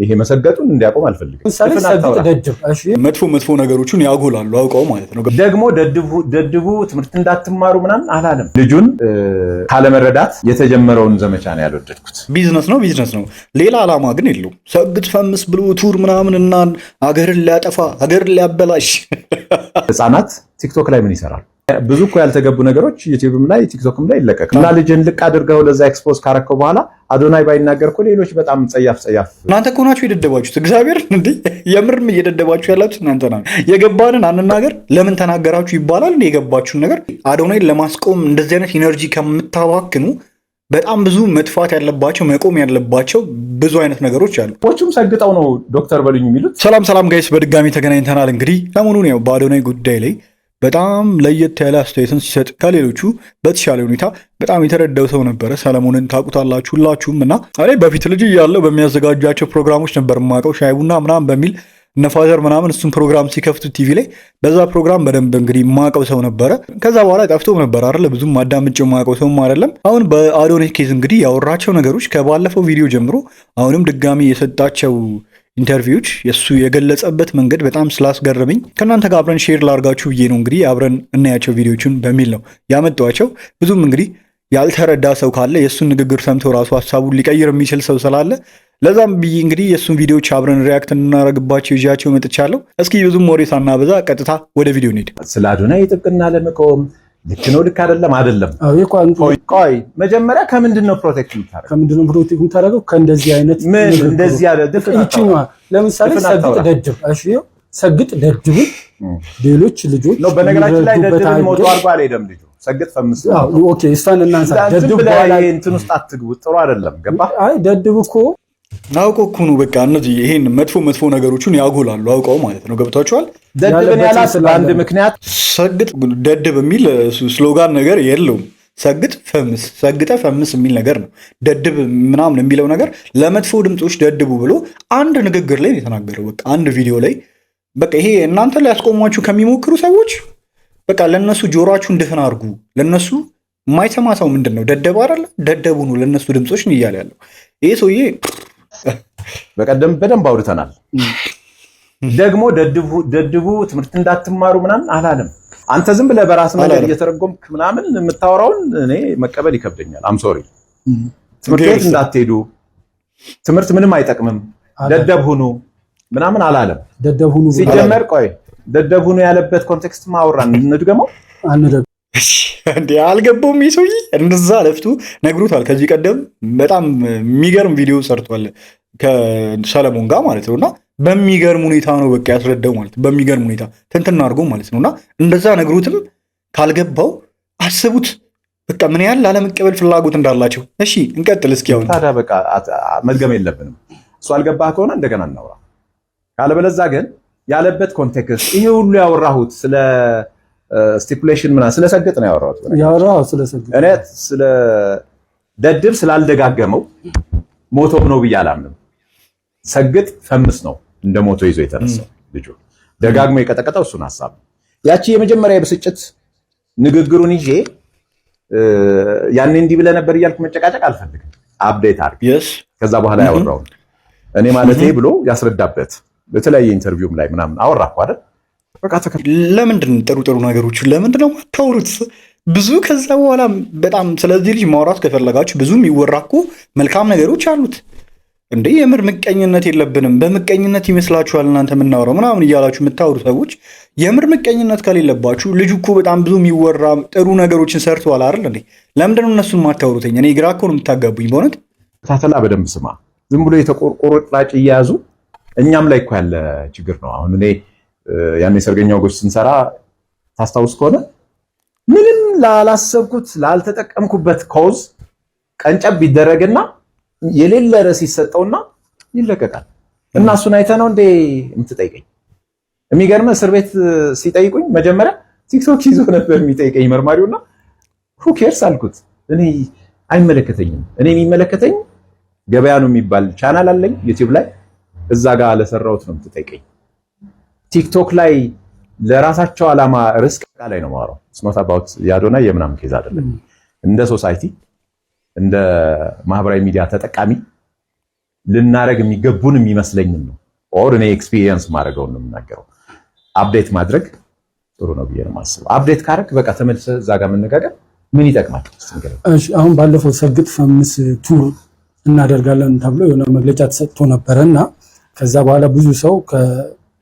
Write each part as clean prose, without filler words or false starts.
ይሄ መሰገጡን እንዲያቆም አልፈልግም። መጥፎ ነገሮችን ያጎላሉ አውቀው ማለት ነው። ደግሞ ደድቡ ትምህርት እንዳትማሩ ምናምን አላለም። ልጁን ካለመረዳት የተጀመረውን ዘመቻ ነው ያልወደድኩት። ቢዝነስ ነው፣ ሌላ ዓላማ ግን የለውም። ሰግጥ ፈምስ ብሎ ቱር ምናምን እና አገርን ሊያጠፋ አገርን ሊያበላሽ። ህፃናት ቲክቶክ ላይ ምን ይሰራሉ? ብዙ እኮ ያልተገቡ ነገሮች ዩቲዩብም ላይ ቲክቶክም ላይ ይለቀቃል። እና ልጅን ልቅ አድርገው ለዛ ኤክስፖዝ ካረከው በኋላ አዶናይ ባይናገር እኮ ሌሎች በጣም ጸያፍ እናንተ እኮ ናችሁ የደደባችሁት። እግዚአብሔር እንዴ የምርም እየደደባችሁ ያላችሁት እናንተ ናችሁ። የገባንን አንናገር ለምን ተናገራችሁ ይባላል። የገባችሁን ነገር አዶናይን ለማስቆም እንደዚህ አይነት ኢነርጂ ከምታባክኑ በጣም ብዙ መጥፋት ያለባቸው መቆም ያለባቸው ብዙ አይነት ነገሮች አሉ። ፖቹም ሰግጠው ነው ዶክተር በሉኝ የሚሉት። ሰላም ጋይስ፣ በድጋሚ ተገናኝተናል። እንግዲህ ሰሞኑን ያው በአዶናይ ጉዳይ ላይ በጣም ለየት ያለ አስተያየትን ሲሰጥ ከሌሎቹ በተሻለ ሁኔታ በጣም የተረዳው ሰው ነበረ። ሰለሞንን ታውቁታላችሁ ሁላችሁም። እና እኔ በፊት ልጅ እያለሁ በሚያዘጋጃቸው ፕሮግራሞች ነበር የማውቀው፣ ሻይ ቡና ምናምን በሚል እነፋዘር ምናምን እሱን ፕሮግራም ሲከፍቱ ቲቪ ላይ በዛ ፕሮግራም በደንብ እንግዲህ የማውቀው ሰው ነበረ። ከዛ በኋላ ጠፍቶም ነበር አይደለ፣ ብዙም አዳምጬው የማውቀው ሰውም አይደለም። አሁን በአዶናይ ኬዝ እንግዲህ ያወራቸው ነገሮች ከባለፈው ቪዲዮ ጀምሮ አሁንም ድጋሚ የሰጣቸው ኢንተርቪዎች የሱ የገለጸበት መንገድ በጣም ስላስገረመኝ ከእናንተ ጋር አብረን ሼር ላርጋችሁ ብዬ ነው እንግዲህ አብረን እናያቸው ቪዲዮችን በሚል ነው ያመጣኋቸው። ብዙም እንግዲህ ያልተረዳ ሰው ካለ የእሱን ንግግር ሰምቶ ራሱ ሀሳቡን ሊቀይር የሚችል ሰው ስላለ ለዛም ብዬ እንግዲህ የእሱን ቪዲዮዎች አብረን ሪያክት እናደርግባቸው ይዣቸው መጥቻለሁ። እስኪ ብዙም ወሬ ሳናበዛ ቀጥታ ወደ ቪዲዮ እንሂድ። ስለ አዶናይ ጥብቅና ለመቆም ልክ ነው ልክ አይደለም። ቆይ መጀመሪያ ከምንድን ነው ፕሮቴክት የምታደርገው? ከእንደዚህ አይነት ምን እንደዚህ ያለ ለምሳሌ ሰግጥ ደድብ ሌሎች ልጆች ነው። በነገራችን ላይ ደድብን ሞቶ አርጎ አልሄደም ልጁ። ሰግጥ ፈምስ ኦኬ እሷን እናንሳ። ደድብ በኋላ እንትን ውስጥ አትግቡ፣ ጥሩ አይደለም። ገባ? አይ ደድብ እኮ ናውቆ እኮ ነው። በቃ እነዚህ ይሄን መጥፎ ነገሮችን ያጎላሉ አውቀው ማለት ነው። ገብቷቸዋል። ደድብን ያላስ በአንድ ምክንያት ሰግጥ ደድብ የሚል ስሎጋን ነገር የለውም። ሰግጥ ፈምስ፣ ሰግጠ ፈምስ የሚል ነገር ነው። ደድብ ምናምን የሚለው ነገር ለመጥፎ ድምፆች ደድቡ ብሎ አንድ ንግግር ላይ የተናገረው። በቃ አንድ ቪዲዮ ላይ በቃ ይሄ እናንተ ሊያስቆሟችሁ ከሚሞክሩ ሰዎች በቃ ለነሱ ጆሮአችሁን ድፍን አድርጉ። ለነሱ የማይሰማ ሰው ምንድን ነው ደደብ አይደለ? ደደቡ ነው ለነሱ ድምፆች እያለ ያለው ይሄ ሰውዬ። በቀደም በደንብ አውርተናል። ደግሞ ደድቡ ትምህርት እንዳትማሩ ምናምን አላለም። አንተ ዝም ብለህ በራስ ነገር እየተረጎምክ ምናምን የምታወራውን እኔ መቀበል ይከብደኛል። አም ሶሪ። ትምህርት ቤት እንዳትሄዱ፣ ትምህርት ምንም አይጠቅምም፣ ደደብ ሁኑ ምናምን አላለም። ደደብ ሁኑ ሲጀመር ቆይ ደደብ ሁኑ ያለበት ኮንቴክስት ማወራን እንድገመው እንዴ አልገባውም። ይሰውይ እንደዛ ለፍቱ ነግሩታል። ከዚህ ቀደም በጣም የሚገርም ቪዲዮ ሰርቷል ከሰለሞን ጋር ማለት ነውና በሚገርም ሁኔታ ነው በቃ ያስረዳው ማለት ነው። በሚገርም ሁኔታ ትንትና አድርጎ ማለት ነውና እንደዛ ነግሩትም ካልገባው አስቡት በቃ ምን ያህል ላለመቀበል ፍላጎት እንዳላቸው። እሺ እንቀጥል እስኪ። አሁን ታዲያ በቃ መድገም የለብንም። እሱ አልገባህ ከሆነ እንደገና እናውራ። ካለበለዚያ ግን ያለበት ኮንቴክስት ይሄ ሁሉ ያወራሁት ስለ ስቲፑሌሽን ምናምን ስለሰግጥ ነው ያወራሁት። ስለሰግጥ እኔ ስለ ደድብ ስላልደጋገመው ሞቶም ነው ብዬ አላምንም። ሰግጥ ፈምስ ነው እንደ ሞቶ ይዞ የተነሳው ልጁ ደጋግሞ የቀጠቀጠው እሱን ሐሳብ። ያቺ የመጀመሪያ የብስጭት ንግግሩን ይዤ ያኔ እንዲህ ብለህ ነበር እያልኩ መጨቃጨቅ አልፈልግም። አፕዴት አድርግ። ከዛ በኋላ ያወራው እኔ ማለት ብሎ ያስረዳበት በተለያየ ኢንተርቪውም ላይ ምናምን አወራኩ አይደል? በቃ ለምንድን ጥሩ ነገሮችን ለምንድን ነው የማታወሩት? ብዙ ከዛ በኋላ በጣም ስለዚህ ልጅ ማውራት ከፈለጋችሁ ብዙ የሚወራኩ መልካም ነገሮች አሉት። እንዴ የምር ምቀኝነት የለብንም። በምቀኝነት ይመስላችኋል እናንተ የምናወራው ምናምን እያላችሁ የምታወሩ ሰዎች የምር ምቀኝነት ከሌለባችሁ ልጁ እኮ በጣም ብዙ የሚወራ ጥሩ ነገሮችን ሰርተዋል አይደል እንዴ? ለምንድን ነው እነሱን የማታወሩትኝ? እኔ ግራ እኮ ነው የምታጋቡኝ በእውነት። ታተላ በደንብ ስማ። ዝም ብሎ የተቆርቆሮ ጥላጭ እየያዙ እኛም ላይ እኮ ያለ ችግር ነው። አሁን እኔ ያኔ ሰርገኛው ጎሽ ስንሰራ ታስታውስ ከሆነ ምንም ላላሰብኩት ላልተጠቀምኩበት ኮዝ ቀንጨብ ቢደረግና የሌለ ርዕስ ይሰጠውና ይለቀቃል። እና እሱን አይተህ ነው እንዴ የምትጠይቀኝ? የሚገርምህ እስር ቤት ሲጠይቁኝ መጀመሪያ ቲክቶክ ይዞ ነበር የሚጠይቀኝ መርማሪውና who cares አልኩት። እኔ አይመለከተኝም። እኔ የሚመለከተኝ ገበያ ነው የሚባል ቻናል አለኝ ዩቲዩብ ላይ፣ እዛ ጋር ለሰራሁት ነው የምትጠይቀኝ። ቲክቶክ ላይ ለራሳቸው ዓላማ ርዕስ ላይ ነው የማወራው። it's not about የአዶናይ የምናምን ኬዝ አይደለም። እንደ ሶሳይቲ እንደ ማህበራዊ ሚዲያ ተጠቃሚ ልናረግ የሚገቡን የሚመስለኝም ነው። ኦር እኔ ኤክስፒሪየንስ ማድረገው ነው የምናገረው። አፕዴት ማድረግ ጥሩ ነው ብዬ ነው የማስበው። አፕዴት ካረክ በቃ ተመልሰህ እዛ ጋር መነጋገር ምን ይጠቅማል? እሺ አሁን ባለፈው ሰግጥ ፈምስ ቱር እናደርጋለን ተብሎ የሆነ መግለጫ ተሰጥቶ ነበርና ከዛ በኋላ ብዙ ሰው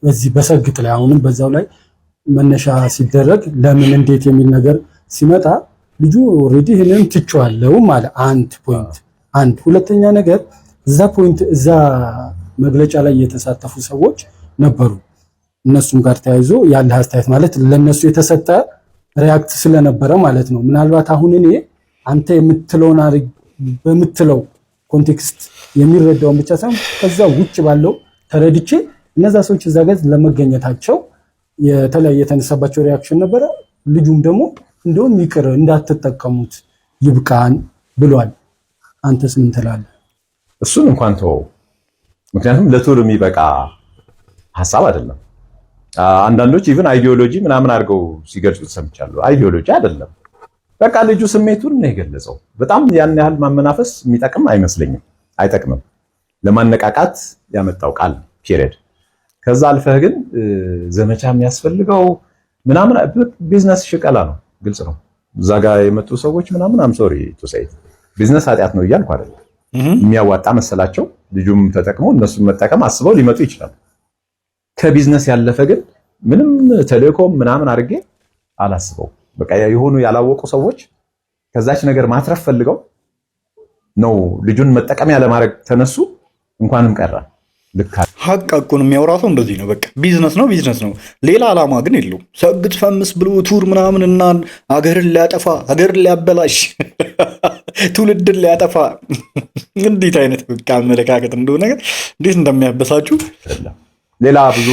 በዚህ በሰግጥ ላይ አሁንም በዛው ላይ መነሻ ሲደረግ ለምን እንዴት የሚል ነገር ሲመጣ ልጁ ኦሬዲ ይሄንን ትቼዋለሁ ማለት አንድ ፖይንት አንድ ሁለተኛ ነገር እዛ መግለጫ ላይ የተሳተፉ ሰዎች ነበሩ። እነሱም ጋር ተያይዞ ያለ አስተያየት ማለት ለነሱ የተሰጠ ሪያክት ስለነበረ ማለት ነው። ምናልባት አሁን እኔ አንተ የምትለውን በምትለው ኮንቴክስት የሚረዳውን ብቻ ሳይሆን ከዛ ውጭ ባለው ተረድቼ እነዛ ሰዎች እዛ ጋር ለመገኘታቸው የተለያየ የተነሳባቸው ሪያክሽን ነበረ። ልጁም ደግሞ እንደውም ይቅር እንዳትጠቀሙት ይብቃን ብሏል። አንተስ ምን ትላለህ? እሱን እንኳን ተወው፣ ምክንያቱም ለቱር የሚበቃ ሐሳብ አይደለም። አንዳንዶች ኢቭን አይዲዮሎጂ ምናምን አድርገው ሲገልጹት ሰምቻለሁ። አይዲዮሎጂ አይደለም፣ በቃ ልጁ ስሜቱን ነው የገለጸው። በጣም ያን ያህል ማመናፈስ የሚጠቅም አይመስለኝም፣ አይጠቅምም። ለማነቃቃት ያመጣው ቃል ፒሪየድ። ከዛ አልፈህ ግን ዘመቻ የሚያስፈልገው ምናምን ቢዝነስ ሽቀላ ነው፣ ግልጽ ነው። እዛ ጋር የመጡ ሰዎች ምናምን አም ሶሪ ቱ ሴይ ቢዝነስ ኃጢአት ነው እያልኩ አይደለም። የሚያዋጣ መሰላቸው ልጁም ተጠቅሞ እነሱም መጠቀም አስበው ሊመጡ ይችላል። ከቢዝነስ ያለፈ ግን ምንም ተልእኮም ምናምን አድርጌ አላስበው። በቃ የሆኑ ያላወቁ ሰዎች ከዛች ነገር ማትረፍ ፈልገው ነው ልጁን መጠቀሚያ ለማድረግ ተነሱ። እንኳንም ቀረ። ልክ ሀቃቁን የሚያወራ ሰው እንደዚህ ነው። በቃ ቢዝነስ ነው። ሌላ ዓላማ ግን የለውም። ሰግጥ ፈምስ ብሎ ቱር ምናምን እና አገርን ሊያጠፋ አገርን ሊያበላሽ ትውልድን ሊያጠፋ እንዴት አይነት በቃ አመለካከት እንደሆነ እንዴት እንደሚያበሳችሁ። ሌላ ብዙ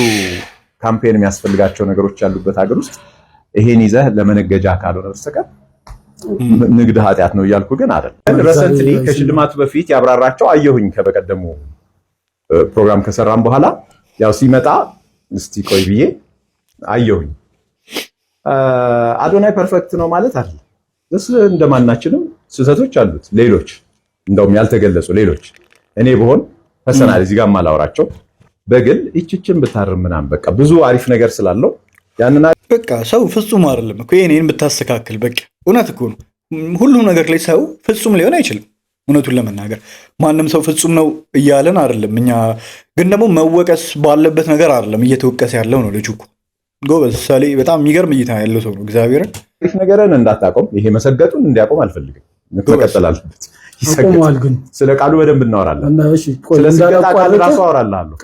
ካምፔን የሚያስፈልጋቸው ነገሮች ያሉበት ሀገር ውስጥ ይሄን ይዘህ ለመነገጃ ካልሆነ በስተቀር ንግድ ኃጢአት ነው እያልኩ ግን አይደለም። ረሰንትሊ ከሽልማቱ በፊት ያብራራቸው አየሁኝ። ከበቀደሙ ፕሮግራም ከሰራም በኋላ ያው ሲመጣ እስቲ ቆይ ብዬ አየሁኝ። አዶናይ ፐርፌክት ነው ማለት አይደለም። እንደማናችንም ስህተቶች አሉት። ሌሎች እንደውም ያልተገለጹ ሌሎች እኔ ብሆን ፐርሰናል እዚህ ጋር ማላወራቸው በግል ይችችን ብታርም ምናምን በቃ ብዙ አሪፍ ነገር ስላለው ያንና በቃ ሰው ፍጹም አይደለም እኮ የኔን ብታስተካክል በቃ እውነት እኮ ነው። ሁሉም ነገር ላይ ሰው ፍጹም ሊሆን አይችልም። እውነቱን ለመናገር ማንም ሰው ፍጹም ነው እያለን አይደለም። እኛ ግን ደግሞ መወቀስ ባለበት ነገር አይደለም እየተወቀሰ ያለው ነው። ልጁ እኮ ጎበዝ ሳሌ በጣም የሚገርም እይታ ያለው ሰው ነው። እግዚአብሔርን አሪፍ ነገርን እንዳታቆም ይሄ መሰገጡን እንዲያቆም አልፈልግም። መቀጠል አለበት። ይሰገጣል ግን ስለ ቃሉ በደንብ እናወራለን። እሺ ቆይ ቃል ራሱ አወራላለሁ።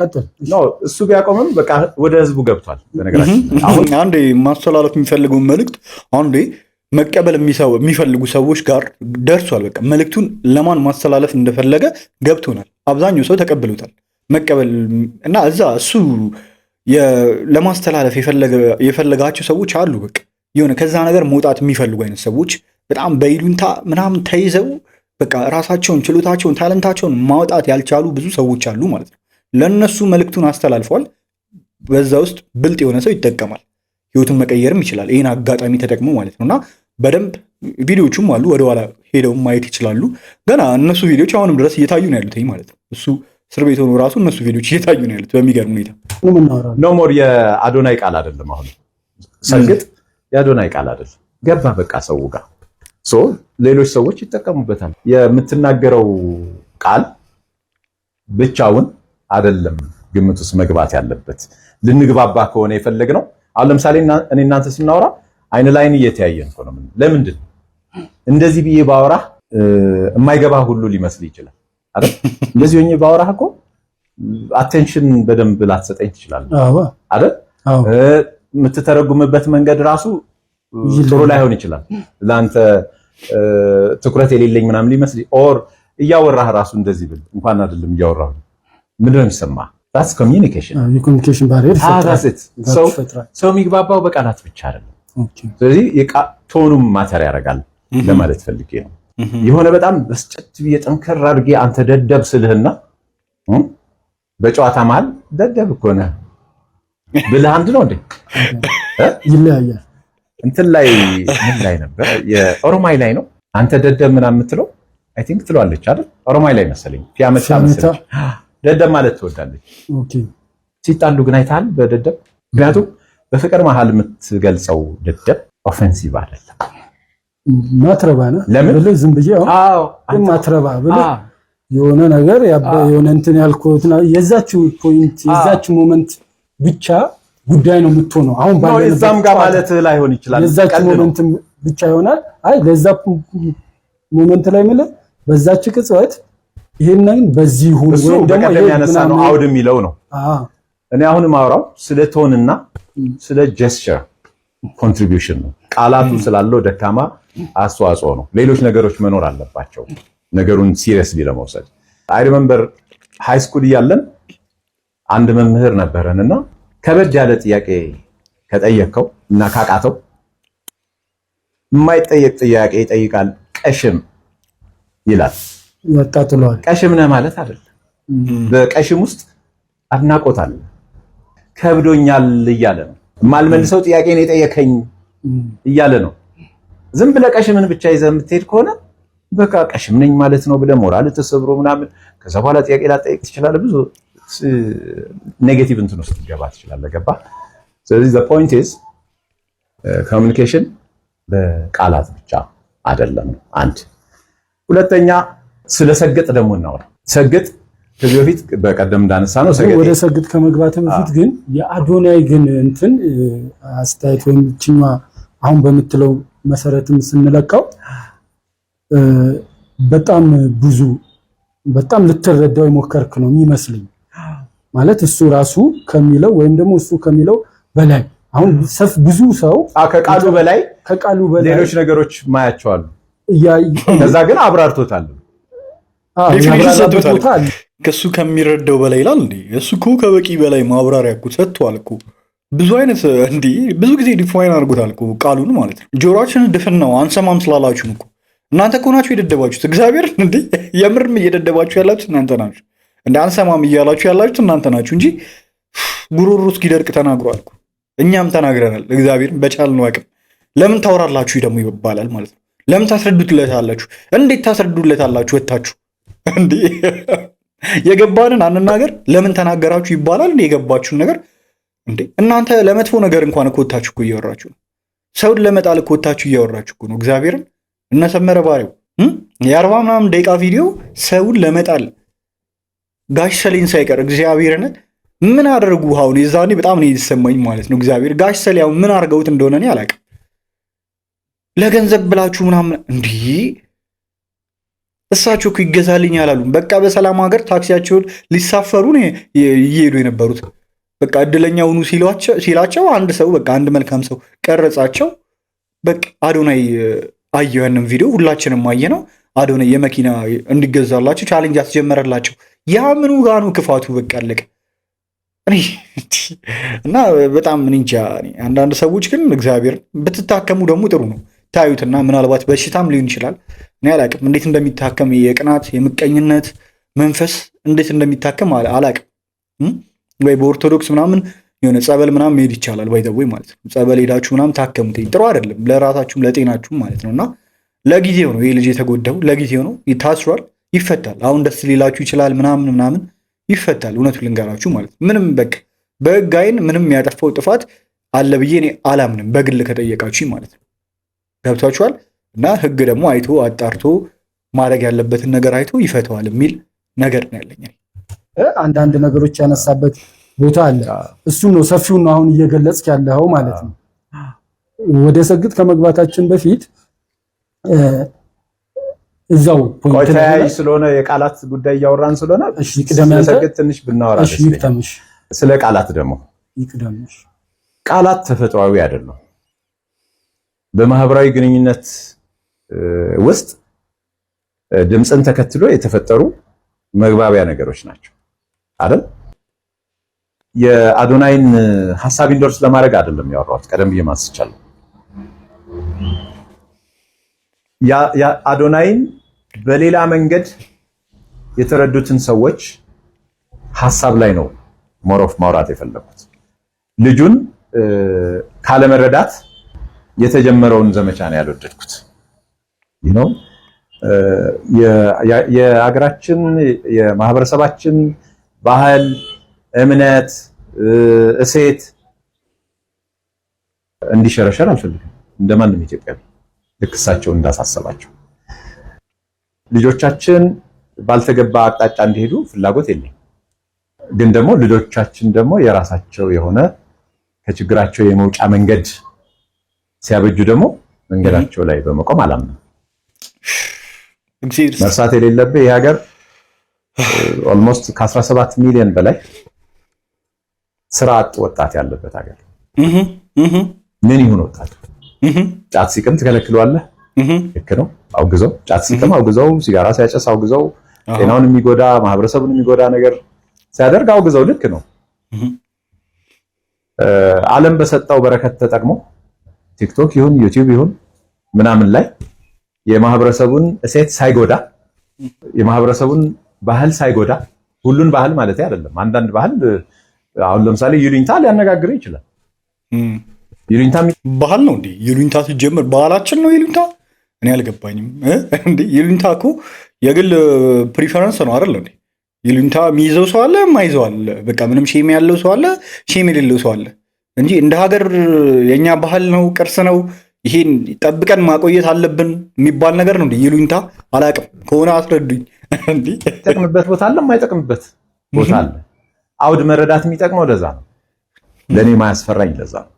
ነው እሱ ቢያቆምም በቃ ወደ ህዝቡ ገብቷል። በነገራችን አሁን አንዴ ማስተላለፍ የሚፈልገው መልእክት አንዴ መቀበል የሚፈልጉ ሰዎች ጋር ደርሷል። በቃ መልእክቱን ለማን ማስተላለፍ እንደፈለገ ገብቶናል። አብዛኛው ሰው ተቀብሎታል። መቀበል እና እዛ እሱ ለማስተላለፍ የፈለጋቸው ሰዎች አሉ። በቃ የሆነ ከዛ ነገር መውጣት የሚፈልጉ አይነት ሰዎች በጣም በይሉንታ ምናምን ተይዘው በቃ ራሳቸውን ችሎታቸውን ታለንታቸውን ማውጣት ያልቻሉ ብዙ ሰዎች አሉ ማለት ነው። ለነሱ መልእክቱን አስተላልፏል። በዛ ውስጥ ብልጥ የሆነ ሰው ይጠቀማል፣ ህይወቱን መቀየርም ይችላል። ይህን አጋጣሚ ተጠቅሞ ማለት ነውና በደንብ ቪዲዮቹም አሉ፣ ወደኋላ ሄደው ማየት ይችላሉ። ገና እነሱ ቪዲዮች አሁንም ድረስ እየታዩ ነው ያሉት ማለት ነው። እሱ እስር ቤት ሆኖ ራሱ እነሱ ቪዲዮች እየታዩ ነው ያሉት በሚገርም ሁኔታ። ኖ ሞር የአዶናይ ቃል አይደለም። አሁን ሰግጥ የአዶናይ ቃል አይደለም። ገባ በቃ ሰው ጋር ሌሎች ሰዎች ይጠቀሙበታል። የምትናገረው ቃል ብቻውን አይደለም ግምት ውስጥ መግባት ያለበት። ልንግባባ ከሆነ የፈለግነው አሁን ለምሳሌ እኔ እናንተ ስናወራ አይን ላይን እየተያየን እኮ ነው። ለምንድን እንደዚህ ብዬ ባወራህ የማይገባ ሁሉ ሊመስል ይችላል አይደል? እንደዚህ ሆኜ ባወራህ እኮ አቴንሽን በደንብ ላትሰጠኝ ትችላለህ አይደል? የምትተረጉምበት መንገድ ራሱ ጥሩ ላይሆን ይችላል። ለአንተ ትኩረት የሌለኝ ምናምን ሊመስል ኦር እያወራህ ራሱ እንደዚህ ብል እንኳን አይደለም እያወራህ ምንድን ነው የሚሰማህ? that's communication የኮሚኒኬሽን ባሪየር ሰው የሚግባባው በቃላት ብቻ አይደለም። ስለዚህ ቶኑም ማተር ያደርጋል ለማለት ፈልጌ ነው። የሆነ በጣም በስጨት ብዬ ጠንከር አድርጌ አንተ ደደብ ስልህና በጨዋታ መሀል ደደብ እኮ ነህ ብለህ አንድ ነው እንዴ? ይለያያል። እንትን ላይ ምን ላይ ነበር? የኦሮማይ ላይ ነው አንተ ደደብ ምናምን የምትለው አይ ቲንክ ትሏለች አይደል? ኦሮማይ ላይ መሰለኝ ፊያመታ መሰለኝ ደደብ ማለት ትወዳለች። ኦኬ ሲጣሉ ግን አይተሃል በደደብ ምክንያቱም በፍቅር መሀል የምትገልጸው ደደብ ኦፌንሲቭ አይደለም። ማትረባ ነው ለምን ዝም ብዬ ማትረባ ብለህ የሆነ ነገር የሆነ እንትን ያልኩት የዛችው ፖይንት የዛችው ሞመንት ብቻ ጉዳይ ነው የምትሆነው። አሁን ባለው እዛም ጋር ማለት ላይሆን ይችላል። የዛችው ሞመንት ብቻ ይሆናል። አይ ለዛ ሞመንት ላይ ማለት በዛች ቅጽበት ይሄንን በዚህ ሁሉ ወይ ደግሞ ይሄ ያነሳ ነው አውድ የሚለው ነው። እኔ አሁን ማውራው ስለ ቶንና ስለ ጀስቸር ኮንትሪቢዩሽን ነው። ቃላቱ ስላለው ደካማ አስተዋጽኦ ነው። ሌሎች ነገሮች መኖር አለባቸው ነገሩን ሲሪየስሊ ለመውሰድ። አይ ሪመምበር ሃይ ስኩል እያለን አንድ መምህር ነበረንና ከበድ ያለ ጥያቄ ከጠየቀው እና ካቃተው የማይጠየቅ ጥያቄ ይጠይቃል። ቀሽም ይላል ያጣጥለዋል። ቀሽም ነህ ማለት አይደለም። በቀሽም ውስጥ አድናቆት አለ። ከብዶኛል እያለ ነው። የማልመልሰው ጥያቄ ነው የጠየቀኝ እያለ ነው። ዝም ብለህ ቀሽምን ብቻ ይዘህ የምትሄድ ከሆነ በቃ ቀሽም ነኝ ማለት ነው ብለህ ሞራል ተሰብሮ ምናምን ከዛ በኋላ ጥያቄ ላጠይቅ ትችላለህ። ብዙ ኔጌቲቭ እንትን ውስጥ ገባ ትችላለህ። ገባ። ስለዚህ the point is communication በቃላት ብቻ አይደለም። አንድ ሁለተኛ ስለ ሰግጥ ደግሞ እናወራ። ሰግጥ ከዚህ በፊት በቀደም እንዳነሳ ነው ሰግጥ ወደ ሰግጥ ከመግባት በፊት ግን የአዶናይ ግን እንትን አስተያየት ወይም ችኛ አሁን በምትለው መሰረትም ስንለካው በጣም ብዙ በጣም ልትረዳው የሞከርክ ነው የሚመስለኝ። ማለት እሱ ራሱ ከሚለው ወይም ደግሞ እሱ ከሚለው በላይ አሁን ብዙ ሰው ከቃሉ በላይ ሌሎች ነገሮች ማያቸዋል። ከዛ ግን አብራርቶታል። ከሱ ከሚረዳው በላይ ይላል እንዴ? እሱ እኮ ከበቂ በላይ ማብራሪያ እኮ ሰጥቷል እኮ ብዙ አይነት እንዴ ብዙ ጊዜ ዲፋይን አድርጎታል እኮ ቃሉን ማለት ነው። ጆሮአችን ድፍን ነው አንሰማም ስላላችሁ እኮ እናንተ እኮ ናችሁ የደደባችሁት። እግዚአብሔር እንዴ የምርም እየደደባችሁ ያላችሁት እናንተ ናችሁ። እንደ አንሰማም እያላችሁ ያላችሁት እናንተ ናችሁ እንጂ ጉሮሮ እስኪደርቅ ተናግሯል እኮ እኛም ተናግረናል። እግዚአብሔርን በቻልነው አቅም ለምን ታወራላችሁ ደግሞ ይባላል ማለት ነው። ለምን ታስረዱትለታላችሁ? እንዴት ታስረዱለታላችሁ? ወጣችሁ እንዴ የገባንን አንናገር ለምን ተናገራችሁ ይባላል እንዴ? የገባችሁን ነገር እንዴ እናንተ ለመጥፎ ነገር እንኳን እኮ ወጣችሁ እኮ እያወራችሁ ነው። ሰውን ለመጣል እኮ ወጣችሁ እያወራችሁ እኮ ነው። እግዚአብሔርን እነሰመረ ባሪው የ40 ምናምን ደቂቃ ቪዲዮ ሰውን ለመጣል ጋሽ ሰሌን ሳይቀር እግዚአብሔርን ምን አደረጉ? አሁን የዛኔ በጣም ነው የተሰማኝ ማለት ነው። እግዚአብሔር ጋሽ ሰሌው ምን አድርገውት እንደሆነ እኔ አላውቅም። ለገንዘብ ብላችሁ ምናምን እንዴ እሳቸው እኮ ይገዛልኝ አላሉም። በቃ በሰላም ሀገር ታክሲያቸውን ሊሳፈሩ ነው እየሄዱ የነበሩት። በቃ እድለኛ ሁኑ ሲላቸው አንድ ሰው በቃ አንድ መልካም ሰው ቀረጻቸው። በቃ አዶናይ አየው ያንን ቪዲዮ ሁላችንም አየነው። አዶናይ የመኪና እንዲገዛላቸው ቻሌንጅ አስጀመረላቸው። ያ ምኑ ጋር ነው ክፋቱ? በቃ አለቀ። እና በጣም እንጃ። አንዳንድ ሰዎች ግን እግዚአብሔር ብትታከሙ ደግሞ ጥሩ ነው ታዩትና ምናልባት በሽታም ሊሆን ይችላል። እኔ አላቅም እንዴት እንደሚታከም የቅናት የምቀኝነት መንፈስ እንዴት እንደሚታከም አላቅም። ወይ በኦርቶዶክስ ምናምን የሆነ ጸበል ምናምን መሄድ ይቻላል ወይ ማለት ነው። ጸበል ሄዳችሁ ምናምን ታከሙት። ጥሩ አይደለም ለራሳችሁም ለጤናችሁም ማለት ነውና ለጊዜው ነው ይሄ ልጅ የተጎዳው፣ ለጊዜው ነው። ይታስሯል፣ ይፈታል። አሁን ደስ ሊላችሁ ይችላል ምናምን ይፈታል። እውነቱን ልንገራችሁ ማለት ነው። ምንም በቃ በሕግ ዓይን ምንም ያጠፋው ጥፋት አለ ብዬ እኔ አላምንም፣ በግል ከጠየቃችሁ ማለት ነው። ገብቷችኋል? እና ሕግ ደግሞ አይቶ አጣርቶ ማድረግ ያለበትን ነገር አይቶ ይፈተዋል የሚል ነገር ነው ያለኝ። አንዳንድ ነገሮች ያነሳበት ቦታ አለ። እሱ ነው ሰፊው ነው አሁን እየገለጽክ ያለው ማለት ነው። ወደ ሰግጥ ከመግባታችን በፊት እዛው ቆይታዬ ስለሆነ የቃላት ጉዳይ እያወራን ስለሆነ እሺ ቅደም ሰግጥ ትንሽ ብናወራ እሺ ይቅደምሽ። ስለ ቃላት ደግሞ ይቅደምሽ። ቃላት ተፈጥሯዊ አይደለም። በማህበራዊ ግንኙነት ውስጥ ድምፅን ተከትሎ የተፈጠሩ መግባቢያ ነገሮች ናቸው አይደል? የአዶናይን ሐሳብ ኢንዶርስ ለማድረግ አይደለም ያወራሁት፣ ቀደም ብዬ ማስቻለሁ። ያ አዶናይን በሌላ መንገድ የተረዱትን ሰዎች ሐሳብ ላይ ነው ሞሮፍ ማውራት የፈለኩት። ልጁን ካለመረዳት የተጀመረውን ዘመቻ ነው ያልወደድኩት። የሀገራችን የማህበረሰባችን ባህል፣ እምነት፣ እሴት እንዲሸረሸር አልፈልግም። እንደማንም ኢትዮጵያዊ ልክ እሳቸው እንዳሳሰባቸው ልጆቻችን ባልተገባ አቅጣጫ እንዲሄዱ ፍላጎት የለኝም። ግን ደግሞ ልጆቻችን ደግሞ የራሳቸው የሆነ ከችግራቸው የመውጫ መንገድ ሲያበጁ ደግሞ መንገዳቸው ላይ በመቆም አላምንም። መርሳት የሌለብህ ይህ ሀገር ኦልሞስት ከ17 ሚሊዮን በላይ ስራ አጥ ወጣት ያለበት ሀገር። ምን ይሁን ወጣት ጫት ሲቅም ትከለክለዋለህ? ልክ ነው፣ አውግዘው። ጫት ሲቅም አውግዘው፣ ሲጋራ ሲያጨስ አውግዘው፣ ጤናውን የሚጎዳ ማህበረሰቡን የሚጎዳ ነገር ሲያደርግ አውግዘው። ልክ ነው። ዓለም በሰጠው በረከት ተጠቅሞ ቲክቶክ ይሁን ዩቲዩብ ይሁን ምናምን ላይ የማህበረሰቡን እሴት ሳይጎዳ የማህበረሰቡን ባህል ሳይጎዳ፣ ሁሉን ባህል ማለት አይደለም። አንዳንድ ባህል አሁን ለምሳሌ ይሉኝታ ሊያነጋግር ይችላል። ይሉኝታ ባህል ነው እንዴ? ይሉኝታ ሲጀምር ባህላችን ነው ይሉኝታ? እኔ አልገባኝም እንዴ። ይሉኝታ እኮ የግል ፕሪፈረንስ ነው አይደል እንዴ? ይሉኝታ የሚይዘው ሰው አለ፣ የማይዘው አለ። በቃ ምንም ሼም ያለው ሰው አለ፣ ሼም የሌለው ሰው አለ እንጂ እንደ ሀገር የኛ ባህል ነው፣ ቅርስ ነው፣ ይሄን ጠብቀን ማቆየት አለብን የሚባል ነገር ነው እንዴ ይሉኝታ? አላቅም ከሆነ አስረዱኝ። እንዴ የሚጠቅምበት ቦታ አለ፣ የማይጠቅምበት ቦታ አለ። አውድ መረዳት የሚጠቅመው ለዛ ነው። ለኔ ማያስፈራኝ ለዛ ነው።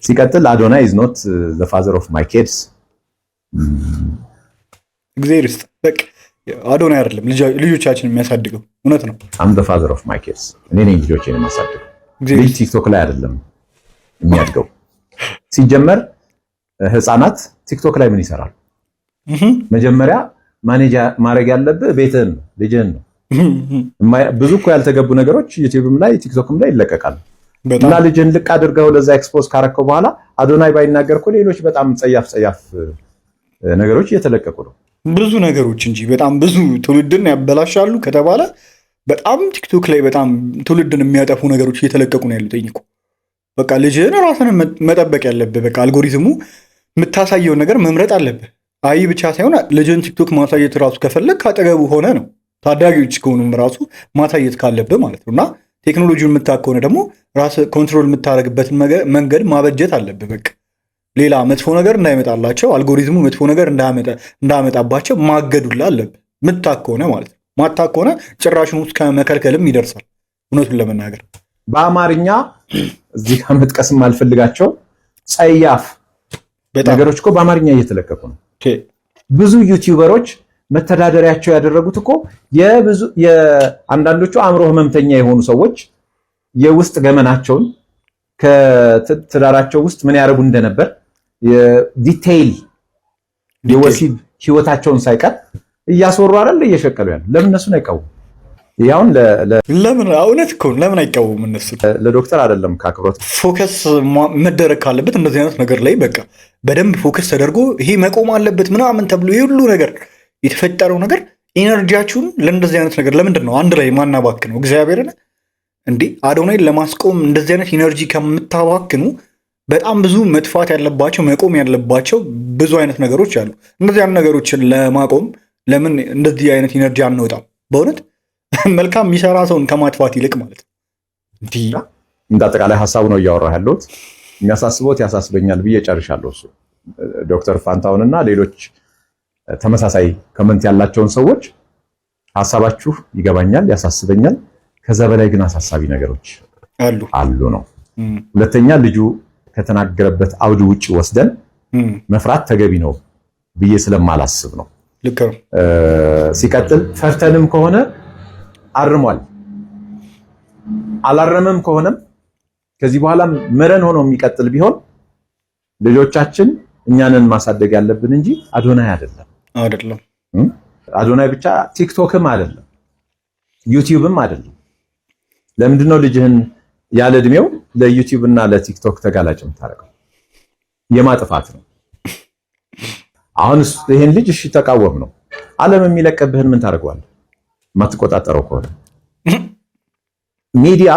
ሲቀጥል አዶናይ is not the father of my kids። እግዚአብሔር ይስጥ። በቃ አዶናይ አይደለም ልጆቻችን የሚያሳድገው፣ እውነት ነው። I'm the father of my kids። እኔ ነኝ ልጆቼን የማሳድገው። ልጅ ቲክቶክ ላይ አይደለም የሚያድገው። ሲጀመር ህፃናት ቲክቶክ ላይ ምን ይሰራሉ? መጀመሪያ ማኔጅ ማድረግ ያለብህ ቤትህን ነው፣ ልጅህን ነው። ብዙ እኮ ያልተገቡ ነገሮች ዩቲዩብም ላይ ቲክቶክም ላይ ይለቀቃሉ። እና ልጅህን ልቅ አድርገው ለዛ ኤክስፖዝ ካረከው በኋላ አዶናይ ባይናገር እኮ ሌሎች በጣም ጸያፍ ነገሮች እየተለቀቁ ነው። ብዙ ነገሮች እንጂ በጣም ብዙ ትውልድን ያበላሻሉ ከተባለ በጣም ቲክቶክ ላይ በጣም ትውልድን የሚያጠፉ ነገሮች እየተለቀቁ ነው ያሉት እኮ። በቃ ልጅህን ራስን መጠበቅ ያለብህ፣ በቃ አልጎሪዝሙ የምታሳየውን ነገር መምረጥ አለብህ። አይ ብቻ ሳይሆን ልጅህን ቲክቶክ ማሳየት ራሱ ከፈለግ ካጠገቡ ሆነ ነው። ታዳጊዎች ከሆኑም ራሱ ማሳየት ካለብህ ማለት ነው። እና ቴክኖሎጂውን የምታውቅ ከሆነ ደግሞ ራስህ ኮንትሮል የምታደርግበትን መንገድ ማበጀት አለብህ። በቃ ሌላ መጥፎ ነገር እንዳይመጣላቸው፣ አልጎሪዝሙ መጥፎ ነገር እንዳያመጣባቸው ማገዱላ አለብህ። የምታውቅ ከሆነ ማለት ነው። ማታውቅ ከሆነ ጭራሽን ውስጥ ከመከልከልም ይደርሳል። እውነቱን ለመናገር በአማርኛ እዚህ ጋር መጥቀስ የማልፈልጋቸው ጸያፍ ነገሮች እኮ በአማርኛ እየተለቀቁ ነው። ብዙ ዩቲዩበሮች መተዳደሪያቸው ያደረጉት እኮ የአንዳንዶቹ አእምሮ ህመምተኛ የሆኑ ሰዎች የውስጥ ገመናቸውን ከትዳራቸው ውስጥ ምን ያደርጉ እንደነበር ዲቴይል የወሲብ ህይወታቸውን ሳይቀር እያስወሩ አይደል እየሸቀሉ ያሉ። ለምን እነሱን አይቃወሙ? ያውን ለምን እውነት እኮ ለምን አይቃወሙም? እነሱ ለዶክተር አይደለም ከአክብሮት ፎከስ መደረግ ካለበት እንደዚህ አይነት ነገር ላይ በቃ በደንብ ፎከስ ተደርጎ ይሄ መቆም አለበት ምናምን ተብሎ የሁሉ ነገር የተፈጠረው ነገር ኢነርጂያችሁን ለእንደዚህ አይነት ነገር ለምንድን ነው አንድ ላይ ማናባክነው? እግዚአብሔርን እንዴ አዶናይን ለማስቆም እንደዚህ አይነት ኢነርጂ ከምታባክኑ በጣም ብዙ መጥፋት ያለባቸው መቆም ያለባቸው ብዙ አይነት ነገሮች አሉ። እንደዚህ አይነት ነገሮችን ለማቆም ለምን እንደዚህ አይነት ኢነርጂ አንወጣም? በእውነት መልካም የሚሰራ ሰውን ከማጥፋት ይልቅ ማለት ነው። እንደ አጠቃላይ ሀሳቡ ነው እያወራ ያለሁት። የሚያሳስቦት ያሳስበኛል ብዬ ጨርሻለሁ። እሱ ዶክተር ፋንታውንና ሌሎች ተመሳሳይ ኮመንት ያላቸውን ሰዎች ሀሳባችሁ ይገባኛል፣ ያሳስበኛል። ከዛ በላይ ግን አሳሳቢ ነገሮች አሉ ነው። ሁለተኛ ልጁ ከተናገረበት አውድ ውጭ ወስደን መፍራት ተገቢ ነው ብዬ ስለማላስብ ነው። ልክ ነው። ሲቀጥል ፈርተንም ከሆነ አርሟል፣ አላረመም ከሆነም ከዚህ በኋላ መረን ሆኖ የሚቀጥል ቢሆን ልጆቻችን እኛንን ማሳደግ ያለብን እንጂ አዶናይ አይደለም። አዶናይ ብቻ ቲክቶክም አይደለም፣ ዩቲዩብም አይደለም። ለምንድነው ልጅህን ያለ እድሜው ለዩቲዩብ እና ለቲክቶክ ተጋላጭ የምታደርገው? የማጥፋት ነው። አሁን ይሄን ልጅ እሺ ተቃወም ነው። ዓለም የሚለቀብህን ምን ታደርገዋለህ? የማትቆጣጠረው ከሆነ ሚዲያ፣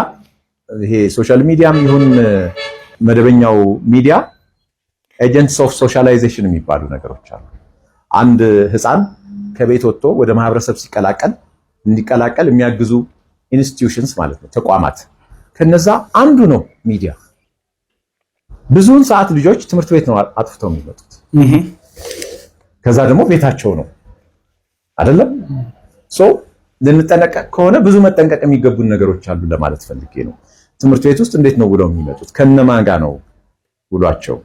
ይሄ ሶሻል ሚዲያም ይሁን መደበኛው ሚዲያ ኤጀንትስ ኦፍ ሶሻላይዜሽን የሚባሉ ነገሮች አሉ። አንድ ህፃን ከቤት ወጥቶ ወደ ማህበረሰብ እንዲቀላቀል የሚያግዙ ኢንስቲትዩሽንስ ማለት ነው፣ ተቋማት። ከነዛ አንዱ ነው ሚዲያ። ብዙውን ሰዓት ልጆች ትምህርት ቤት ነው አጥፍተው የሚመጡት። ከዛ ደግሞ ቤታቸው ነው አይደለም። ልንጠነቀቅ ከሆነ ብዙ መጠንቀቅ የሚገቡን ነገሮች አሉ ለማለት ፈልጌ ነው። ትምህርት ቤት ውስጥ እንዴት ነው ውለው የሚመጡት? ከነማን ጋር ነው ውሏቸው?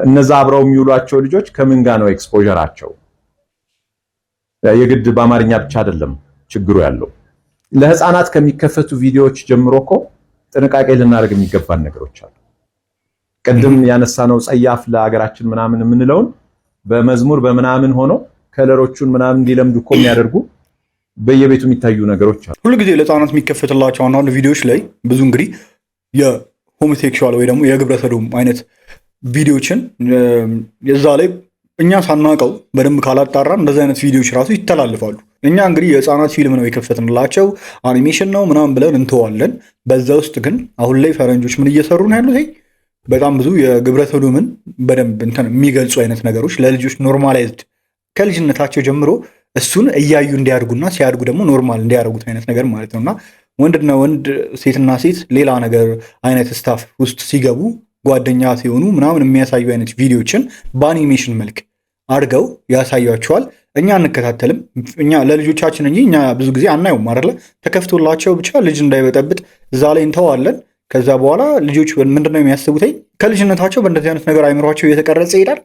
እነዛ አብረው የሚውሏቸው ልጆች ከምን ጋር ነው ኤክስፖዠራቸው? የግድ በአማርኛ ብቻ አይደለም ችግሩ ያለው። ለህፃናት ከሚከፈቱ ቪዲዮዎች ጀምሮ እኮ ጥንቃቄ ልናደርግ የሚገባን ነገሮች አሉ። ቅድም ያነሳነው ጸያፍ ለሀገራችን ምናምን የምንለውን በመዝሙር በምናምን ሆኖ ከለሮቹን ምናምን እንዲለምዱ እኮ የሚያደርጉ በየቤቱ የሚታዩ ነገሮች አሉ። ሁሉ ጊዜ ለህፃናት የሚከፈትላቸው አንዳንድ ቪዲዮዎች ላይ ብዙ እንግዲህ የሆሞሴክሹዋል ወይ ደግሞ የግብረ ሰዶም አይነት ቪዲዮችን እዛ ላይ እኛ ሳናውቀው በደንብ ካላጣራን እንደዚህ አይነት ቪዲዮዎች ራሱ ይተላልፋሉ። እኛ እንግዲህ የህፃናት ፊልም ነው የከፈትንላቸው አኒሜሽን ነው ምናምን ብለን እንተዋለን። በዛ ውስጥ ግን አሁን ላይ ፈረንጆች ምን እየሰሩ ነው ያሉት? በጣም ብዙ የግብረ ሰዶምን በደንብ የሚገልጹ አይነት ነገሮች ለልጆች ኖርማላይዝድ ከልጅነታቸው ጀምሮ እሱን እያዩ እንዲያድጉና ሲያድጉ ደግሞ ኖርማል እንዲያደርጉት አይነት ነገር ማለት ነውና ወንድና ወንድ ሴትና ሴት ሌላ ነገር አይነት ስታፍ ውስጥ ሲገቡ ጓደኛ ሲሆኑ ምናምን የሚያሳዩ አይነት ቪዲዮችን በአኒሜሽን መልክ አድርገው ያሳያቸዋል። እኛ እንከታተልም፣ እኛ ለልጆቻችን እንጂ እኛ ብዙ ጊዜ አናየውም አይደለ? ተከፍቶላቸው ብቻ ልጅ እንዳይበጠብጥ እዛ ላይ እንተዋለን። ከዛ በኋላ ልጆች ምንድነው የሚያስቡት? ከልጅነታቸው በእንደዚህ አይነት ነገር አይምሯቸው እየተቀረጸ ይሄዳል።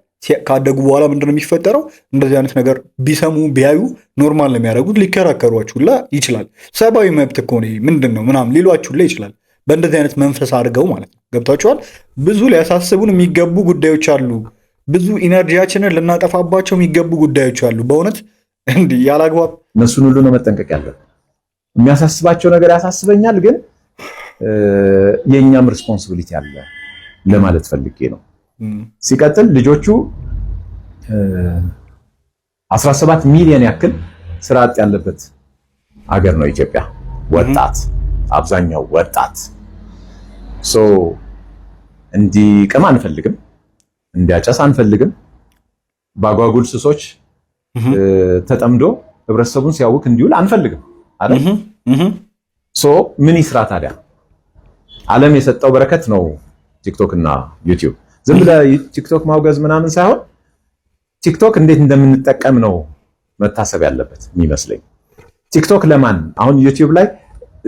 ካደጉ በኋላ ምንድነው የሚፈጠረው? እንደዚህ አይነት ነገር ቢሰሙ ቢያዩ ኖርማል ነው የሚያደርጉት። ሊከራከሯችሁላ ይችላል። ሰብአዊ መብት እኮ ነው ምንድን ነው ምናምን ሊሏችሁላ ይችላል። በእንደዚህ አይነት መንፈስ አድርገው ማለት ነው። ገብታችኋል? ብዙ ሊያሳስቡን የሚገቡ ጉዳዮች አሉ። ብዙ ኢነርጂያችንን ልናጠፋባቸው የሚገቡ ጉዳዮች አሉ። በእውነት እንዲህ ያላግባብ እነሱን ሁሉ ነው መጠንቀቅ ያለብን። የሚያሳስባቸው ነገር ያሳስበኛል፣ ግን የእኛም ሪስፖንሲቢሊቲ አለ ለማለት ፈልጌ ነው። ሲቀጥል ልጆቹ 17 ሚሊዮን ያክል ስራ አጥ ያለበት አገር ነው ኢትዮጵያ። ወጣት አብዛኛው ወጣት እንዲቅም አንፈልግም፣ እንዲያጨስ አንፈልግም። በአጓጉል ሱሶች ተጠምዶ ህብረተሰቡን ሲያውክ እንዲውል አንፈልግም አይደል? ምን ይስራ ታዲያ? ዓለም የሰጠው በረከት ነው ቲክቶክ እና ዩቲዩብ። ዝም ብለህ ቲክቶክ ማውገዝ ምናምን ሳይሆን ቲክቶክ እንዴት እንደምንጠቀም ነው መታሰብ ያለበት የሚመስለኝ። ቲክቶክ ለማን አሁን ዩቲዩብ ላይ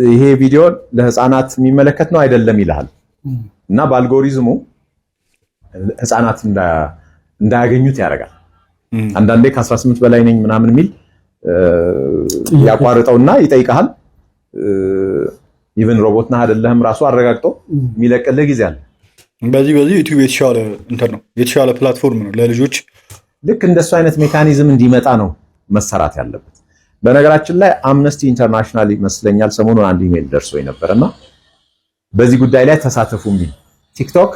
ይሄ ቪዲዮ ለህፃናት የሚመለከት ነው አይደለም ይልሃል እና በአልጎሪዝሙ ህፃናት እንዳያገኙት ያደርጋል። አንዳንዴ ከ18 በላይ ነኝ ምናምን የሚል ያቋርጠውና ይጠይቃል። ኢቭን ሮቦት ነህ አይደለህም ራሱ አረጋግጦ የሚለቅልህ ጊዜ አለ። በዚህ ዩቲዩብ የተሻለ ነው፣ የተሻለ ፕላትፎርም ነው ለልጆች። ልክ እንደሱ አይነት ሜካኒዝም እንዲመጣ ነው መሰራት ያለበት። በነገራችን ላይ አምነስቲ ኢንተርናሽናል ይመስለኛል ሰሞኑን አንድ ኢሜል ደርሶኝ ነበርና በዚህ ጉዳይ ላይ ተሳተፉ የሚል ቲክቶክ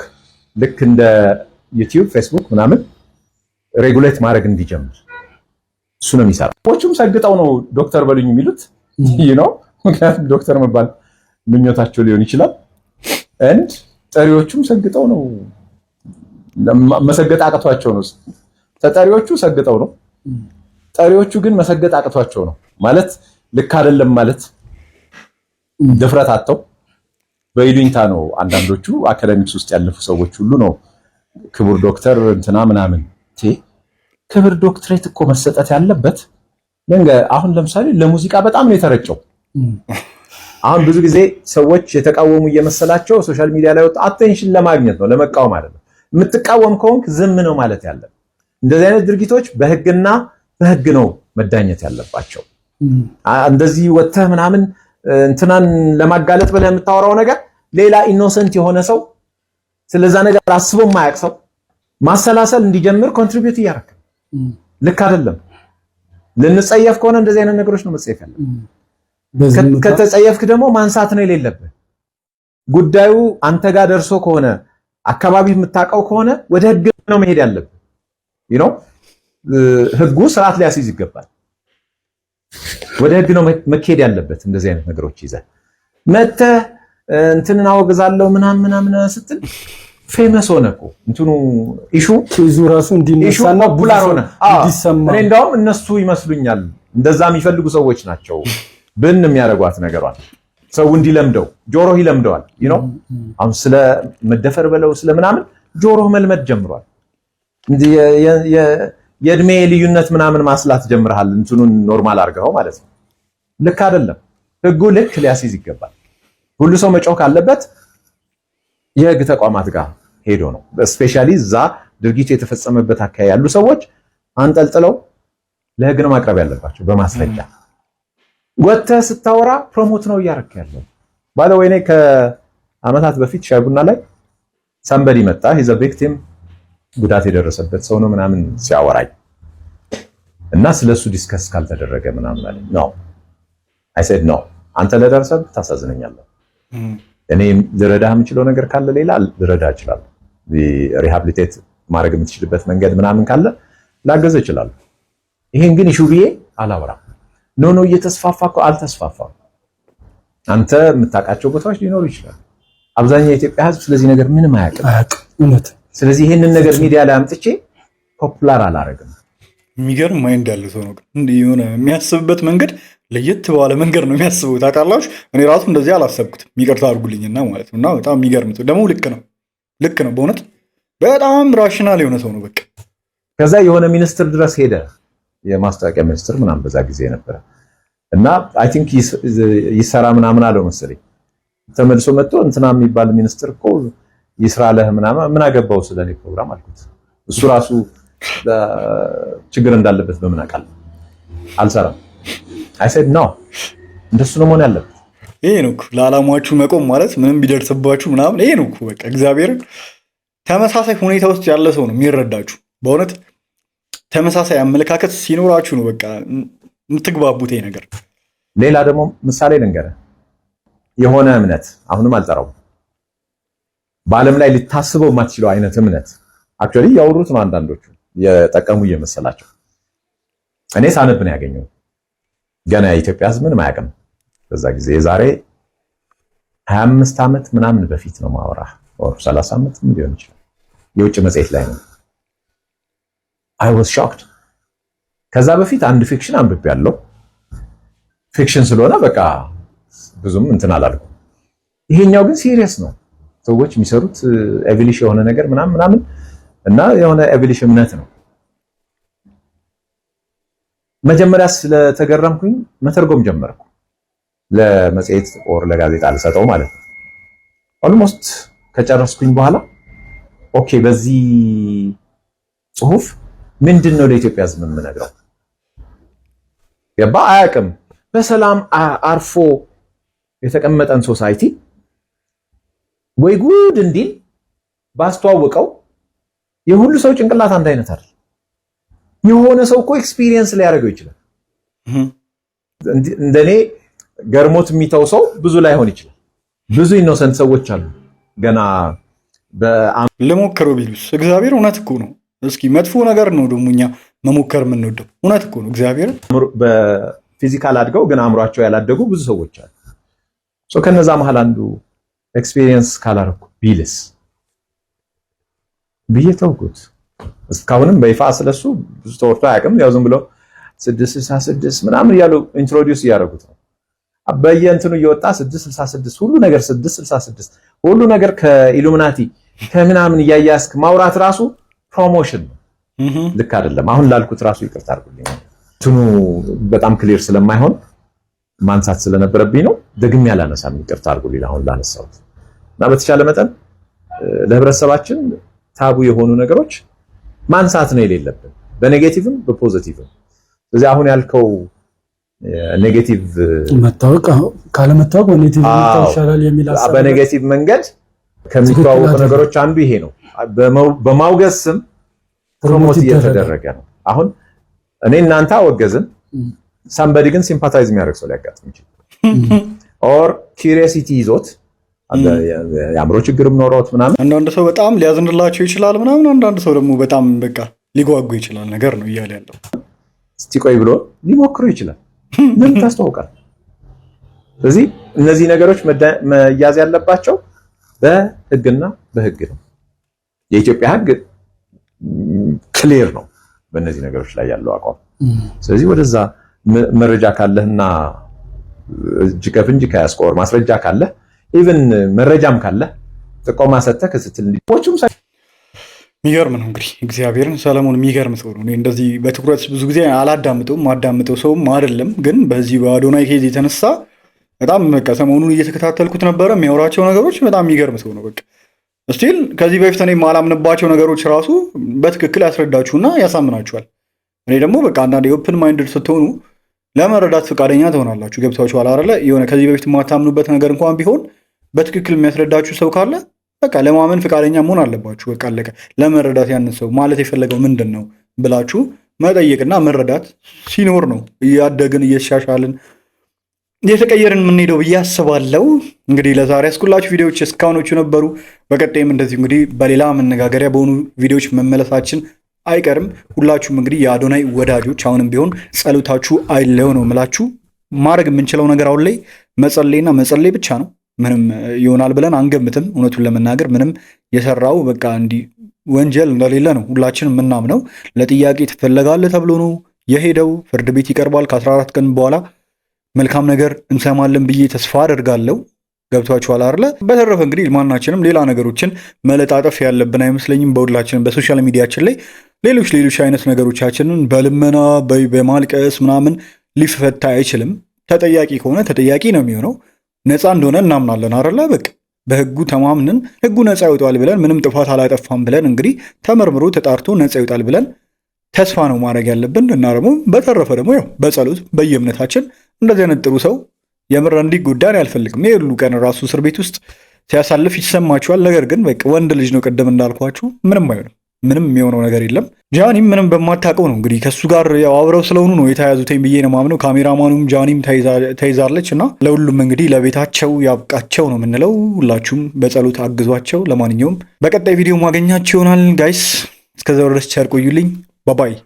ልክ እንደ ዩቲዩብ፣ ፌስቡክ ምናምን ሬጉሌት ማድረግ እንዲጀምር እሱ ነው የሚሰራ። ሰዎቹም ሰግጠው ነው ዶክተር በሉኝ የሚሉት ነው። ምክንያቱም ዶክተር መባል ምኞታቸው ሊሆን ይችላል። እንድ ጠሪዎቹም ሰግጠው ነው፣ መሰገጥ አቅቷቸው ነው። ተጠሪዎቹ ሰግጠው ነው፣ ጠሪዎቹ ግን መሰገጥ አቅቷቸው ነው። ማለት ልክ አይደለም ማለት ድፍረት አጥተው በይሉኝታ ነው። አንዳንዶቹ አካዳሚክስ ውስጥ ያለፉ ሰዎች ሁሉ ነው ክቡር ዶክተር እንትና ምናምን። ክብር ዶክትሬት እኮ መሰጠት ያለበት አሁን ለምሳሌ ለሙዚቃ በጣም ነው የተረጨው። አሁን ብዙ ጊዜ ሰዎች የተቃወሙ እየመሰላቸው ሶሻል ሚዲያ ላይ ወጣ አቴንሽን ለማግኘት ነው፣ ለመቃወም አይደለም። የምትቃወም ከሆንክ ዝም ነው ማለት ያለብህ። እንደዚህ አይነት ድርጊቶች በህግና በህግ ነው መዳኘት ያለባቸው። እንደዚህ ወጥተህ ምናምን እንትናን ለማጋለጥ ብለህ የምታወራው ነገር ሌላ ኢኖሰንት የሆነ ሰው ስለዛ ነገር አስቦ የማያውቅ ሰው ማሰላሰል እንዲጀምር ኮንትሪቢዩት እያደረክ ልክ አይደለም። ልንጸየፍ ከሆነ እንደዚህ አይነት ነገሮች ነው መጸየፍ ያለብህ። ከተጸየፍክ ደግሞ ማንሳት ነው የሌለብህ። ጉዳዩ አንተ ጋር ደርሶ ከሆነ አካባቢ የምታውቀው ከሆነ ወደ ህግ ነው መሄድ ያለብህ። ህጉ ስርዓት ሊያስይዝ ይገባል። ወደ ህግ ነው መሄድ ያለበት። እንደዚህ አይነት ነገሮች ይዘህ መተህ እንትንን አወግዛለሁ ምናምን ስትል ፌመስ ሆነ እኮ እንትኑ ኢሹ ኬዙ ራሱ እንዲነሳና ፖፑላር ሆነ። እንዲሰማ እኔ እንደውም እነሱ ይመስሉኛል እንደዛ የሚፈልጉ ሰዎች ናቸው ብን የሚያደርጓት ነገሯን ሰው እንዲለምደው ጆሮ ይለምደዋል አሁን ስለ መደፈር በለው ስለምናምን ጆሮ መልመድ ጀምሯል እንዴ የእድሜ ልዩነት ምናምን ማስላት ጀምረሃል እንትኑን ኖርማል አድርገው ማለት ነው ልክ አይደለም ህጉ ልክ ሊያስይዝ ይገባል ሁሉ ሰው መጮህ ካለበት የህግ ተቋማት ጋር ሄዶ ነው ስፔሻሊ እዛ ድርጊቱ የተፈጸመበት አካባቢ ያሉ ሰዎች አንጠልጥለው ለህግ ነው ማቅረብ ያለባቸው በማስረጃ ወጥተህ ስታወራ ፕሮሞት ነው እያደረክ ያለው ባለ ወይኔ ከአመታት በፊት ሻይ ቡና ላይ somebody መጣ he's a victim ጉዳት የደረሰበት ሰው ነው ምናምን ሲያወራኝ እና ስለሱ ዲስከስ ካልተደረገ ምናምን አለ ነው I said no አንተ ለደረሰብህ ታሳዝነኛለህ እኔ ልረዳህ የምችለው ነገር ካለ ሌላ ልረዳ እችላለሁ ሪሃቢሊቴት ማድረግ የምትችልበት መንገድ ምናምን ካለ ላገዘ እችላለሁ ይሄን ግን ኢሹ ብዬ አላወራም ኖ እየተስፋፋ እኮ አልተስፋፋም አንተ የምታውቃቸው ቦታዎች ሊኖሩ ይችላል አብዛኛው የኢትዮጵያ ህዝብ ስለዚህ ነገር ምንም አያውቅም ስለዚህ ይሄንን ነገር ሚዲያ ላይ አምጥቼ ፖፑላር አላረግም የሚገርም ማይንድ ያለው ሰው ነው እንዴ የሆነ የሚያስብበት መንገድ ለየት ባለ መንገድ ነው የሚያስበው ታውቃላችሁ እኔ ራሱ እንደዚህ አላሰብኩትም ይቅርታ አድርጉልኝና ማለት ነውና በጣም የሚገርም ነው ደግሞ ልክ ነው በእውነት በጣም ራሽናል የሆነ ሰው ነው በቃ ከዛ የሆነ ሚኒስትር ድረስ ሄደ የማስታወቂያ ሚኒስትር ምናምን በዛ ጊዜ ነበር እና አይ ቲንክ ይሰራ ምናምን አለው መሰለኝ ተመልሶ መጥቶ እንትና የሚባል ሚኒስትር እኮ ይስራለህ ምናምን ምን አገባው ስለኔ ፕሮግራም አልኩት እሱ ራሱ ችግር እንዳለበት በምን አውቃለሁ አልሰራም I said no እንደሱ ነው መሆን ያለበት ይሄ ነው ለዓላማችሁ መቆም ማለት ምንም ቢደርስባችሁ ምናምን ይሄ ነው በቃ እግዚአብሔር ተመሳሳይ ሁኔታ ውስጥ ያለ ሰው ነው የሚረዳችሁ በእውነት ተመሳሳይ አመለካከት ሲኖራችሁ ነው በቃ የምትግባቡት ይሄ ነገር ሌላ ደግሞ ምሳሌ ልንገርህ የሆነ እምነት አሁንም አልጠራው በዓለም ላይ ልታስበው የማትችለው አይነት እምነት አክቹአሊ ያወሩት ነው አንዳንዶቹ የጠቀሙ እየመሰላቸው እኔ ሳነብ ነው ያገኘው ገና የኢትዮጵያ ህዝብ ምንም አያውቅም በዛ ጊዜ የዛሬ 25 ዓመት ምናምን በፊት ነው ማወራ or 30 ዓመት ምን ሊሆን ይችላል የውጭ መጽሔት ላይ ነው I was shocked ከዛ በፊት አንድ ፊክሽን አንብቤያለሁ ፊክሽን ስለሆነ በቃ ብዙም እንትን አላልኩም ይሄኛው ግን ሲሪየስ ነው ሰዎች የሚሰሩት ኤቪሊሽ የሆነ ነገር ምናምን እና የሆነ ኤቪሊሽ እምነት ነው መጀመሪያ ስለተገረምኩኝ መተርጎም ጀመርኩ ለመጽሔት or ለጋዜጣ ልሰጠው ማለት ነው ኦልሞስት ከጨረስኩኝ በኋላ ኦኬ በዚህ ጽሁፍ ምንድነው ለኢትዮጵያ ህዝብ የምነግረው አያውቅም በሰላም አርፎ የተቀመጠን ሶሳይቲ ወይ ጉድ እንዲል ባስተዋወቀው የሁሉ ሰው ጭንቅላት አንድ አይነት አይደል የሆነ ሰው እኮ ኤክስፒሪየንስ ሊያደርገው ይችላል እንደኔ ገርሞት የሚተው ሰው ብዙ ላይሆን ይችላል ብዙ ኢኖሰንት ሰዎች አሉ ገና ለሞከረው ቢሉስ እግዚአብሔር እውነት እኮ ነው እስኪ መጥፎ ነገር ነው ደሙኛ መሞከር የምንወደው እውነት እኮ ነው እግዚአብሔር በፊዚካል አድገው ግን አእምሯቸው ያላደጉ ብዙ ሰዎች አሉ ከነዛ መሃል አንዱ ኤክስፒሪየንስ ካላረኩ ቢልስ ተውኩት እስካሁንም በይፋ ስለሱ ብዙ ተወርቶ አያውቅም ያው ዝም ብሎ 666 ምናምን ያሉ ኢንትሮዲዩስ ያደረጉት ነው በየእንትኑ እየወጣ 666 ሁሉ ነገር 666 ሁሉ ነገር ከኢሉሚናቲ ከምናምን እያያስክ ማውራት ራሱ ፕሮሞሽን ነው ልክ አይደለም አሁን ላልኩት ራሱ ይቅርታ አድርጉልኝ እንትኑ በጣም ክሊር ስለማይሆን ማንሳት ስለነበረብኝ ነው ደግሜ ያላነሳም ይቅርታ አድርጉልኝ አሁን ላነሳሁት እና በተቻለ መጠን ለህብረተሰባችን ታቡ የሆኑ ነገሮች ማንሳት ነው የሌለብን በኔጌቲቭም በፖዚቲቭም ስለዚህ አሁን ያልከው ኔጌቲቭ መታወቅ ካለመታወቅ በኔጌቲቭ ይሻላል የሚል አሳብ በኔጌቲቭ መንገድ ከሚታወቁ ነገሮች አንዱ ይሄ ነው በማውገዝ ስም ፕሮሞት እየተደረገ ነው አሁን እኔ እናንተ አወገዝን somebody ግን ሲምፓታይዝ የሚያደርግ ሰው ሊያጋጥም ይችላል or curiosity ይዞት ያምሮ ችግርም ኖሮት ምናምን አንዳንድ ሰው በጣም ሊያዝንላቸው ይችላል ምናምን አንዳንድ ሰው ደግሞ በጣም በቃ ሊጓጉ ይችላል ነገር ነው እያለ ያለው እስቲ ቆይ ብሎ ሊሞክሩ ይችላል ምን ታስተዋውቃል ስለዚህ እነዚህ ነገሮች መያዝ ያለባቸው በህግና በህግ ነው የኢትዮጵያ ሕግ ክሊር ነው በእነዚህ ነገሮች ላይ ያለው አቋም። ስለዚህ ወደዛ መረጃ ካለህና እጅ ከፍንጅ ከያስቆር ማስረጃ ካለህ ኢቭን መረጃም ካለህ ጥቆማ ሰጥተህ ከስትል ሊፖቹም የሚገርም ነው እንግዲህ እግዚአብሔርን ሰለሞን የሚገርም ሰው ነው። እኔ እንደዚህ በትኩረት ብዙ ጊዜ አላዳምጠውም ማዳምጠው ሰውም አይደለም፣ ግን በዚህ በአዶናይ ኬዝ የተነሳ በጣም በቃ ሰሞኑን እየተከታተልኩት ነበረ። የሚያወራቸው ነገሮች በጣም የሚገርም ሰው ነው። በቃ ስቲል ከዚህ በፊት እኔ የማላምንባቸው ነገሮች ራሱ በትክክል ያስረዳችሁና ያሳምናችኋል። እኔ ደግሞ በቃ አንዳንድ የኦፕን ማይንድድ ስትሆኑ ለመረዳት ፈቃደኛ ትሆናላችሁ። ገብታችኋል አይደለ? የሆነ ከዚህ በፊት የማታምኑበት ነገር እንኳን ቢሆን በትክክል የሚያስረዳችሁ ሰው ካለ በቃ ለማመን ፈቃደኛ መሆን አለባችሁ። በቃ አለቀ። ለመረዳት ያንን ሰው ማለት የፈለገው ምንድን ነው ብላችሁ መጠየቅና መረዳት ሲኖር ነው እያደግን እየተሻሻልን እየተቀየርን የምንሄደው ብዬ አስባለሁ። እንግዲህ ለዛሬ ያስኩላችሁ ቪዲዮዎች እስካሁኖቹ ነበሩ። በቀጣይም እንደዚሁ እንግዲህ በሌላ መነጋገሪያ በሆኑ ቪዲዮዎች መመለሳችን አይቀርም። ሁላችሁም እንግዲህ የአዶናይ ወዳጆች አሁንም ቢሆን ጸሎታችሁ አይለየው ነው የምላችሁ። ማድረግ የምንችለው ነገር አሁን ላይ መጸለይና መጸለይ ብቻ ነው። ምንም ይሆናል ብለን አንገምትም። እውነቱን ለመናገር ምንም የሰራው በቃ እንዲህ ወንጀል እንደሌለ ነው ሁላችን የምናምነው። ለጥያቄ ትፈለጋለህ ተብሎ ነው የሄደው። ፍርድ ቤት ይቀርባል። ከ14 ቀን በኋላ መልካም ነገር እንሰማለን ብዬ ተስፋ አደርጋለሁ። ገብቷችኋል አይደለ? በተረፈ እንግዲህ ማናችንም ሌላ ነገሮችን መለጣጠፍ ያለብን አይመስለኝም። በሁላችንም በሶሻል ሚዲያችን ላይ ሌሎች አይነት ነገሮቻችንን በልመና በማልቀስ ምናምን ሊፈታ አይችልም። ተጠያቂ ከሆነ ተጠያቂ ነው የሚሆነው። ነፃ እንደሆነ እናምናለን አይደለ? በቃ በህጉ ተማምነን ህጉ ነፃ ይወጣል ብለን ምንም ጥፋት አላጠፋም ብለን እንግዲህ ተመርምሮ ተጣርቶ ነፃ ይወጣል ብለን ተስፋ ነው ማድረግ ያለብን። እና ደግሞ በተረፈ ደግሞ ያው በጸሎት በየእምነታችን እንደዚህ አይነት ጥሩ ሰው የምር እንዲጎዳን አልፈልግም። ይሄ ሁሉ ቀን ራሱ እስር ቤት ውስጥ ሲያሳልፍ ይሰማችኋል። ነገር ግን በቃ ወንድ ልጅ ነው፣ ቅድም እንዳልኳችሁ ምንም አይሆንም። ምንም የሚሆነው ነገር የለም። ጃኒም ምንም በማታውቀው ነው እንግዲህ ከሱ ጋር ያው አብረው ስለሆኑ ነው የተያዙትኝ ብዬ ነው ማምነው። ካሜራማኑም ጃኒም ተይዛለች እና ለሁሉም እንግዲህ ለቤታቸው ያብቃቸው ነው የምንለው። ሁላችሁም በጸሎት አግዟቸው። ለማንኛውም በቀጣይ ቪዲዮ ማገኛቸው ይሆናል ጋይስ። እስከዛው ድረስ ቸር ቆዩልኝ። ባባይ